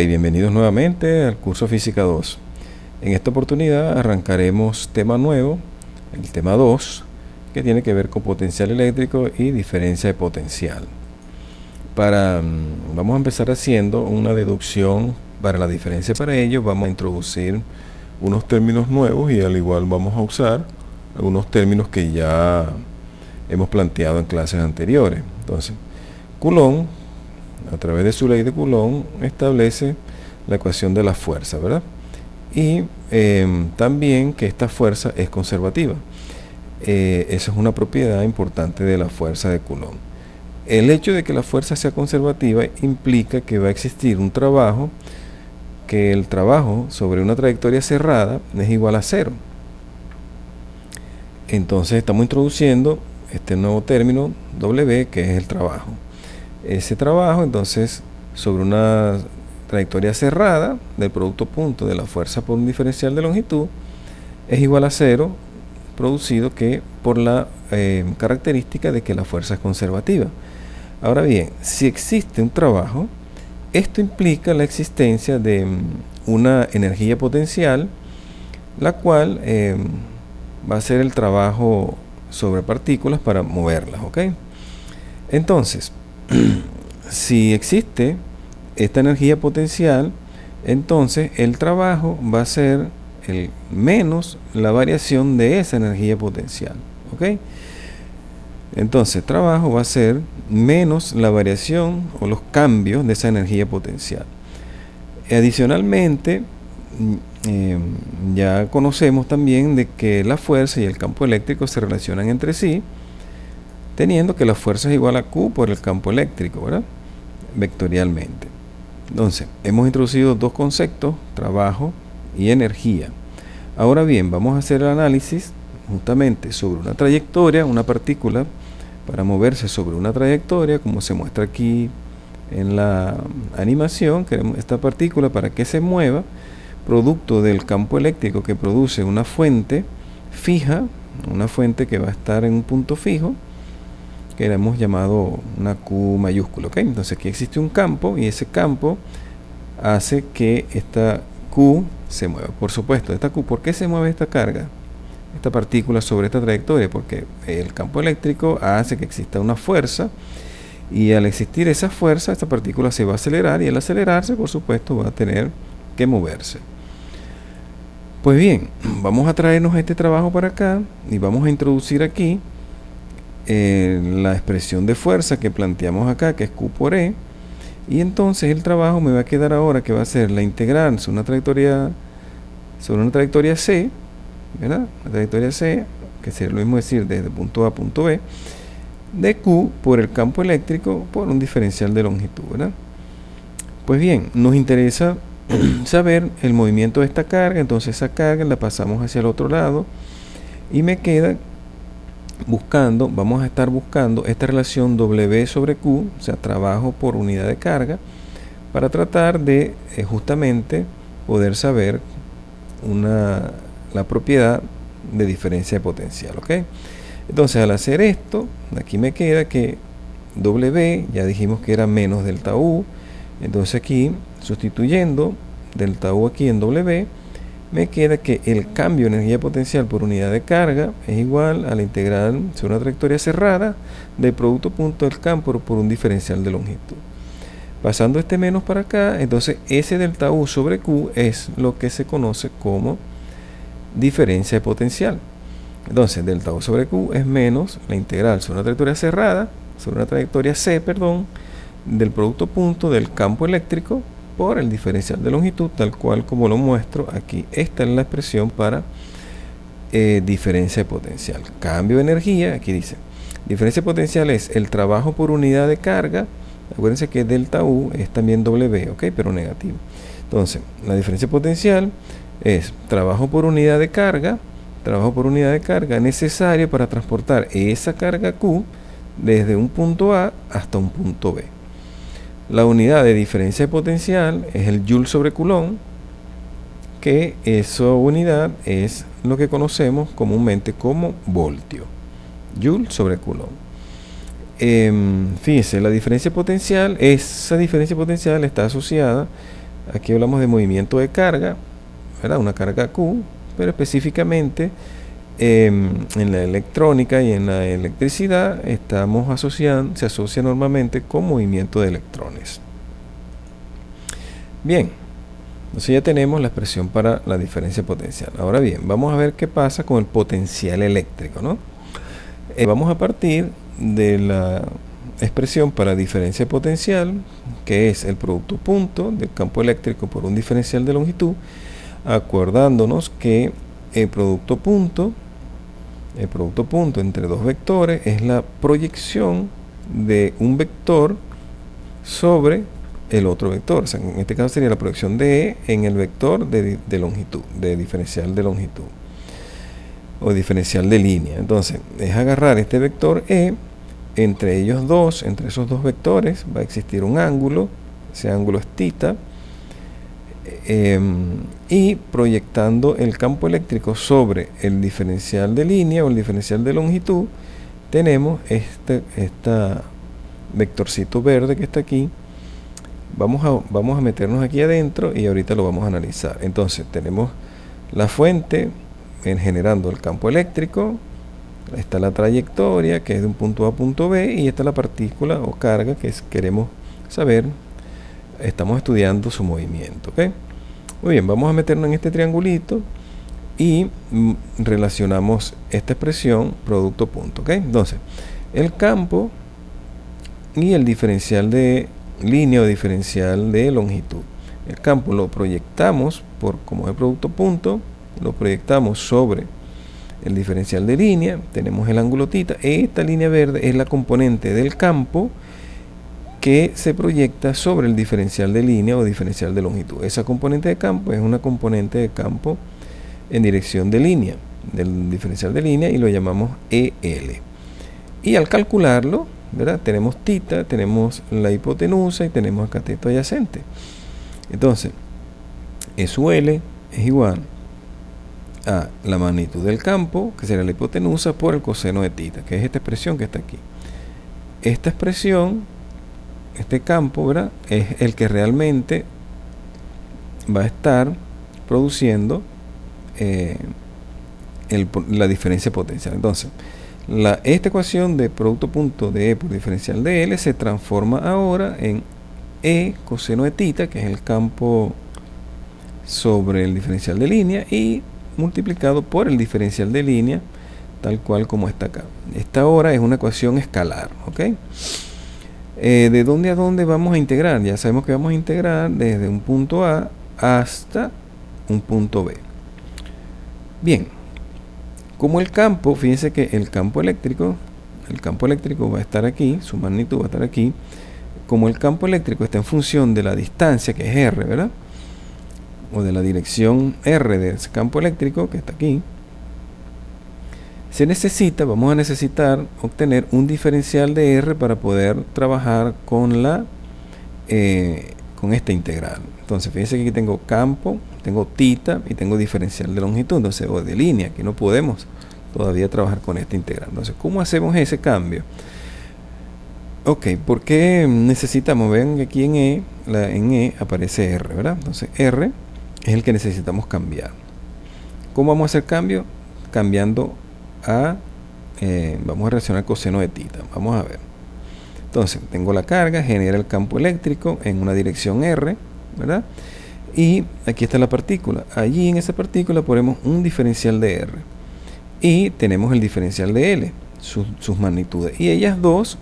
Bienvenidos nuevamente al curso Física 2. En esta oportunidad arrancaremos tema nuevo, el tema 2, que tiene que ver con potencial eléctrico y diferencia de potencial. Vamos a empezar haciendo una deducción para la diferencia. Para ello vamos a introducir unos términos nuevos y al igual vamos a usar algunos términos que ya hemos planteado en clases anteriores. Entonces, Coulomb, a través de su ley de Coulomb, establece la ecuación de la fuerza, ¿verdad? Y también que esta fuerza es conservativa. Esa es una propiedad importante de la fuerza de Coulomb. El hecho de que la fuerza sea conservativa implica que va a existir un trabajo, que el trabajo sobre una trayectoria cerrada es igual a cero. Entonces estamos introduciendo este nuevo término W, que es el trabajo. Ese trabajo, entonces, sobre una trayectoria cerrada del producto punto de la fuerza por un diferencial de longitud es igual a cero, producido que por la característica de que la fuerza es conservativa. Ahora bien, si existe un trabajo, esto implica la existencia de una energía potencial, la cual va a ser el trabajo sobre partículas para moverlas, ¿ok? Entonces, si existe esta energía potencial, entonces el trabajo va a ser el menos la variación de esa energía potencial, ¿ok? Entonces, trabajo va a ser menos la variación o los cambios de esa energía potencial. Adicionalmente, ya conocemos también de que la fuerza y el campo eléctrico se relacionan entre sí, teniendo que la fuerza es igual a Q por el campo eléctrico, ¿verdad? Vectorialmente. Entonces, hemos introducido dos conceptos, trabajo y energía. Ahora bien, vamos a hacer el análisis justamente sobre una trayectoria, una partícula, para moverse sobre una trayectoria, como se muestra aquí en la animación. Queremos esta partícula para que se mueva, producto del campo eléctrico que produce una fuente fija, una fuente que va a estar en un punto fijo, que hemos llamado una Q mayúscula, ¿ok? Entonces aquí existe un campo y ese campo hace que esta Q se mueva. Por supuesto, esta Q, ¿por qué se mueve esta carga? Esta partícula sobre esta trayectoria, porque el campo eléctrico hace que exista una fuerza y al existir esa fuerza, esta partícula se va a acelerar y al acelerarse, por supuesto, va a tener que moverse. Pues bien, vamos a traernos este trabajo para acá y vamos a introducir aquí la expresión de fuerza que planteamos acá, que es Q por E, y entonces el trabajo me va a quedar ahora que va a ser la integral sobre una trayectoria C, ¿verdad? La trayectoria C, que sería lo mismo decir desde punto A a punto B, de Q por el campo eléctrico por un diferencial de longitud, ¿verdad? Pues bien, nos interesa saber el movimiento de esta carga, entonces esa carga la pasamos hacia el otro lado y me queda vamos a estar buscando esta relación W sobre Q, o sea, trabajo por unidad de carga, para tratar de justamente poder saber la propiedad de diferencia de potencial, ¿ok? Entonces, al hacer esto, aquí me queda que W, ya dijimos que era menos delta U, entonces aquí, sustituyendo delta U aquí en W, me queda que el cambio de energía potencial por unidad de carga es igual a la integral sobre una trayectoria cerrada del producto punto del campo por un diferencial de longitud. Pasando este menos para acá, entonces ese delta U sobre Q es lo que se conoce como diferencia de potencial. Entonces delta U sobre Q es menos la integral sobre una trayectoria cerrada, sobre una trayectoria C, del producto punto del campo eléctrico por el diferencial de longitud, tal cual como lo muestro aquí. Esta es la expresión para diferencia de potencial. Cambio de energía, aquí dice, diferencia de potencial es el trabajo por unidad de carga. Acuérdense que delta U es también W, ¿ok? Pero negativo. Entonces, la diferencia de potencial es trabajo por unidad de carga necesario para transportar esa carga Q desde un punto A hasta un punto B. La unidad de diferencia de potencial es el Joule sobre Coulomb, que esa unidad es lo que conocemos comúnmente como voltio. Joule sobre Coulomb. Fíjense, la diferencia potencial, esa diferencia potencial está asociada Aquí hablamos de movimiento de carga, ¿verdad? Una carga Q, pero específicamente en la electrónica y en la electricidad se asocia normalmente con movimiento de electrones. Bien, entonces ya tenemos la expresión para la diferencia potencial. Ahora bien, vamos a ver qué pasa con el potencial eléctrico, ¿no? Vamos a partir de la expresión para diferencia potencial, que es el producto punto del campo eléctrico por un diferencial de longitud, acordándonos que el producto punto entre dos vectores es la proyección de un vector sobre el otro vector. O sea, en este caso sería la proyección de E en el vector de longitud, de diferencial de longitud o diferencial de línea. Entonces, es agarrar este vector E, entre esos dos vectores va a existir un ángulo, ese ángulo es θ, y proyectando el campo eléctrico sobre el diferencial de línea o el diferencial de longitud, tenemos este vectorcito verde que está aquí. Vamos a meternos aquí adentro y ahorita lo vamos a analizar. Entonces tenemos la fuente generando el campo eléctrico, está la trayectoria que es de un punto A a punto B, y esta es la partícula o carga que queremos saber. Estamos estudiando su movimiento, ¿ok? Muy bien, vamos a meternos en este triangulito y relacionamos esta expresión producto punto, ¿ok? Entonces, el campo y el diferencial de línea o diferencial de longitud. El campo lo proyectamos como es producto punto, lo proyectamos sobre el diferencial de línea, tenemos el ángulo θ. Esta línea verde es la componente del campo que se proyecta sobre el diferencial de línea o diferencial de longitud. Esa componente de campo es una componente de campo en dirección de línea, del diferencial de línea, y lo llamamos EL. Y al calcularlo, ¿verdad? Tenemos θ, tenemos la hipotenusa y tenemos el cateto adyacente. Entonces, SUL es igual a la magnitud del campo, que será la hipotenusa, por el coseno de θ, que es esta expresión que está aquí. Esta expresión, este campo, ¿verdad?, es el que realmente va a estar produciendo la diferencia potencial. Entonces, esta ecuación de producto punto de E por diferencial de L se transforma ahora en E coseno de θ, que es el campo sobre el diferencial de línea, y multiplicado por el diferencial de línea, tal cual como está acá. Esta ahora es una ecuación escalar, ¿ok? ¿De dónde a dónde vamos a integrar? Ya sabemos que vamos a integrar desde un punto A hasta un punto B. Bien, como el campo, fíjense que el campo eléctrico va a estar aquí, su magnitud va a estar aquí. Como el campo eléctrico está en función de la distancia, que es R, ¿verdad?, o de la dirección R de ese campo eléctrico que está aquí, vamos a necesitar obtener un diferencial de R para poder trabajar con con esta integral. Entonces, fíjense que aquí tengo campo, tengo θ y tengo diferencial de longitud, entonces, o de línea, que no podemos todavía trabajar con esta integral. Entonces, ¿cómo hacemos ese cambio? Ok, ¿por qué necesitamos? Vean que aquí en E aparece R, ¿verdad? Entonces, R es el que necesitamos cambiar. ¿Cómo vamos a hacer cambio? Cambiando vamos a relacionar coseno de θ. Vamos a ver. Entonces, tengo la carga, genera el campo eléctrico en una dirección R, ¿verdad? Y aquí está la partícula. Allí en esa partícula ponemos un diferencial de R. Y tenemos el diferencial de L, sus magnitudes. Y ellas dos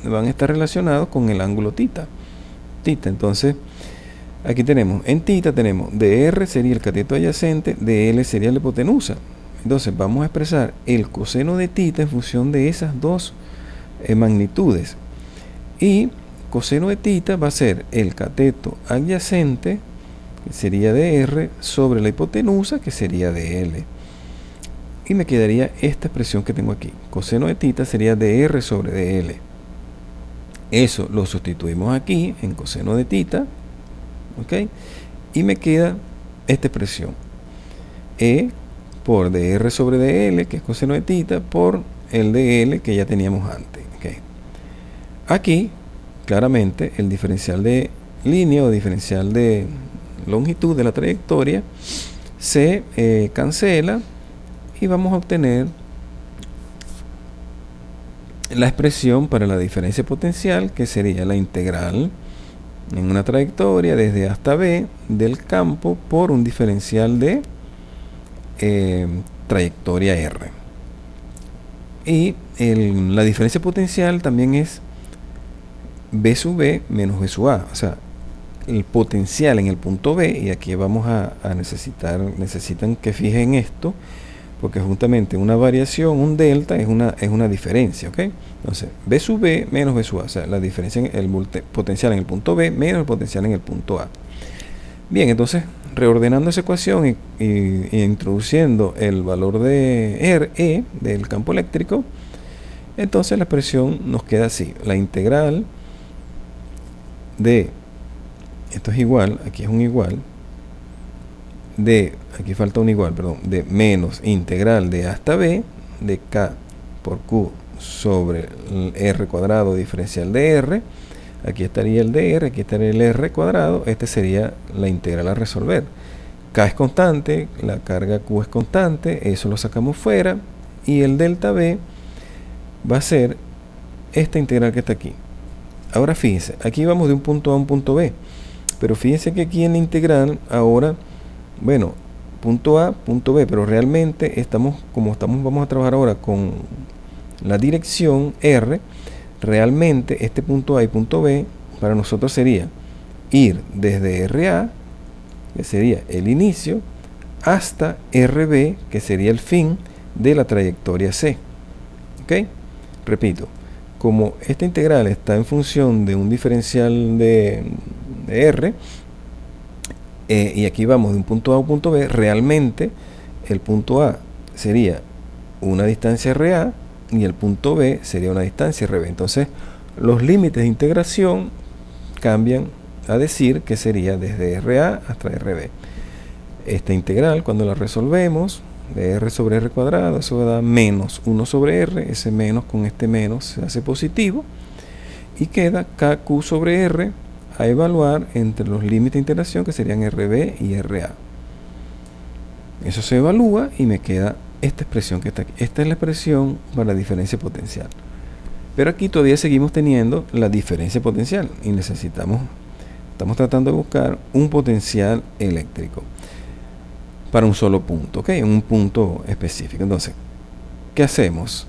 van a estar relacionadas con el ángulo θ. Entonces, aquí tenemos, en θ tenemos dr sería el cateto adyacente, dl sería la hipotenusa. Entonces vamos a expresar el coseno de θ en función de esas dos magnitudes. Y coseno de θ va a ser el cateto adyacente, que sería dr, sobre la hipotenusa, que sería dl. Y me quedaría esta expresión que tengo aquí. Coseno de θ sería dr sobre dl. Eso lo sustituimos aquí en coseno de θ. ¿Ok? Y me queda esta expresión. E por dr sobre dl, que es coseno de θ, por el dl que ya teníamos antes. ¿Okay? Aquí, claramente, el diferencial de línea o diferencial de longitud de la trayectoria se cancela y vamos a obtener la expresión para la diferencia potencial, que sería la integral en una trayectoria desde A hasta B del campo por un diferencial de trayectoria R. Y la diferencia potencial también es B sub B menos B sub A, o sea, el potencial en el punto B, y aquí vamos a necesitan que fijen esto, porque justamente una variación, un delta, es una diferencia, ¿ok? Entonces, B sub B menos B sub A, o sea, la diferencia en el potencial en el punto B menos el potencial en el punto A. Bien, entonces, reordenando esa ecuación y introduciendo el valor de E del campo eléctrico, entonces la expresión nos queda así: la integral de, esto es igual, aquí es un igual, de, aquí falta un igual, perdón, de menos integral de A hasta B de K por Q sobre el R cuadrado diferencial de R. Aquí estaría el dr, aquí estaría el r cuadrado. Este sería la integral a resolver. K es constante, la carga Q es constante, eso lo sacamos fuera, y el delta B va a ser esta integral que está aquí. Ahora fíjense, aquí vamos de un punto A a un punto B, pero fíjense que aquí en la integral ahora, bueno, punto A, punto B, pero realmente vamos a trabajar ahora con la dirección R. Realmente este punto A y punto B para nosotros sería ir desde RA, que sería el inicio, hasta RB, que sería el fin de la trayectoria C. ¿Ok? Repito, como esta integral está en función de un diferencial de R, y aquí vamos de un punto A a un punto B, realmente el punto A sería una distancia RA y el punto B sería una distancia RB. Entonces, los límites de integración cambian a decir que sería desde RA hasta RB. Esta integral, cuando la resolvemos, de R sobre R cuadrado, eso da menos 1 sobre R, ese menos con este menos se hace positivo, y queda KQ sobre R a evaluar entre los límites de integración, que serían RB y RA. Eso se evalúa y me queda esta expresión que está aquí. Esta es la expresión para la diferencia potencial. Pero aquí todavía seguimos teniendo la diferencia potencial y estamos tratando de buscar un potencial eléctrico para un solo punto, ¿ok? En un punto específico. Entonces, ¿qué hacemos?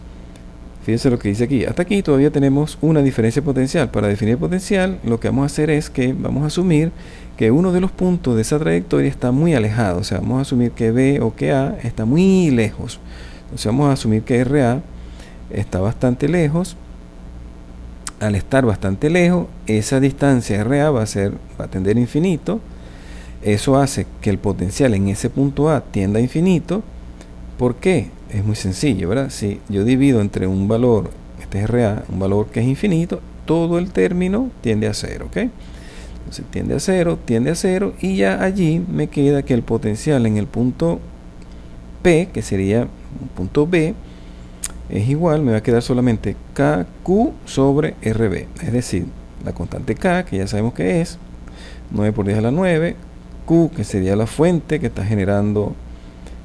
Fíjense lo que dice aquí. Hasta aquí todavía tenemos una diferencia potencial. Para definir potencial, lo que vamos a hacer es que vamos a asumir que uno de los puntos de esa trayectoria está muy alejado. O sea, vamos a asumir que B o que A está muy lejos. Entonces vamos a asumir que RA está bastante lejos. Al estar bastante lejos, esa distancia RA va a tender a infinito. Eso hace que el potencial en ese punto A tienda a infinito. ¿Por qué? Es muy sencillo, ¿verdad? Si yo divido entre un valor, este es RA, un valor que es infinito, todo el término tiende a cero, ¿ok? Entonces tiende a cero, y ya allí me queda que el potencial en el punto P, que sería un punto B, es igual, me va a quedar solamente KQ sobre RB, es decir, la constante K, que ya sabemos que es 9 por 10 a la 9, Q, que sería la fuente que está generando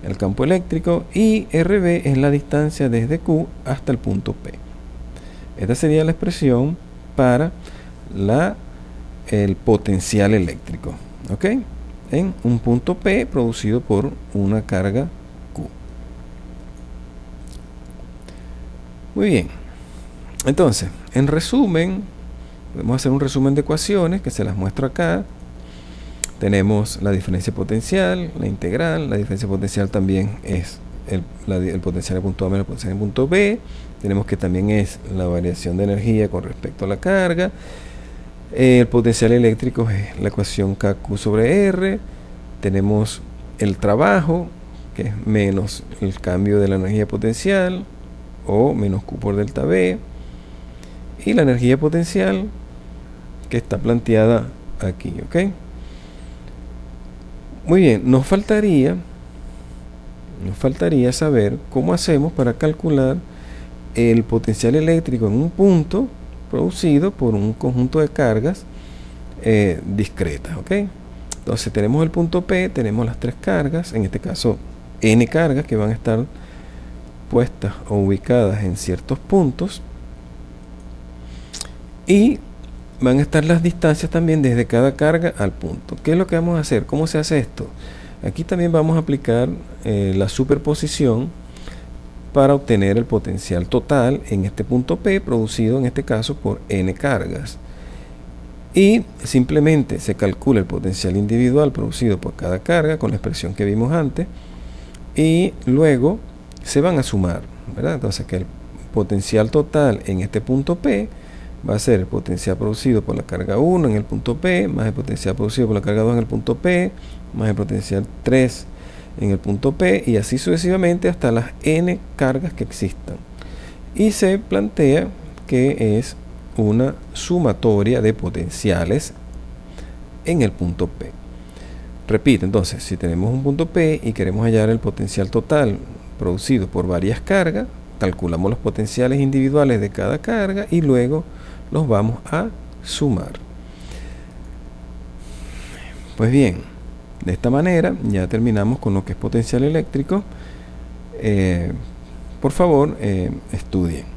el campo eléctrico, y RB es la distancia desde Q hasta el punto P. Esta sería la expresión para el potencial eléctrico, ¿ok? En un punto P producido por una carga Q. Muy bien. Entonces, en resumen, podemos hacer un resumen de ecuaciones que se las muestro acá. Tenemos la diferencia potencial, la integral. La diferencia potencial también es el potencial del punto A menos el potencial del punto B. Tenemos que también es la variación de energía con respecto a la carga. El potencial eléctrico es la ecuación KQ sobre R. Tenemos el trabajo, que es menos el cambio de la energía potencial, o menos Q por delta B. Y la energía potencial, que está planteada aquí, ¿ok? Muy bien, nos faltaría saber cómo hacemos para calcular el potencial eléctrico en un punto producido por un conjunto de cargas discretas, ¿ok? Entonces tenemos el punto P, tenemos las tres cargas, en este caso n cargas que van a estar puestas o ubicadas en ciertos puntos, y van a estar las distancias también desde cada carga al punto. ¿Qué es lo que vamos a hacer? ¿Cómo se hace esto? Aquí también vamos a aplicar la superposición para obtener el potencial total en este punto P, producido en este caso por n cargas. Y simplemente se calcula el potencial individual producido por cada carga con la expresión que vimos antes, y luego se van a sumar, ¿verdad? Entonces que el potencial total en este punto P va a ser el potencial producido por la carga 1 en el punto P, más el potencial producido por la carga 2 en el punto P, más el potencial 3 en el punto P, y así sucesivamente hasta las n cargas que existan. Y se plantea que es una sumatoria de potenciales en el punto P. Repito, entonces, si tenemos un punto P y queremos hallar el potencial total producido por varias cargas, calculamos los potenciales individuales de cada carga y luego los vamos a sumar. Pues bien, de esta manera ya terminamos con lo que es potencial eléctrico. Por favor, estudien.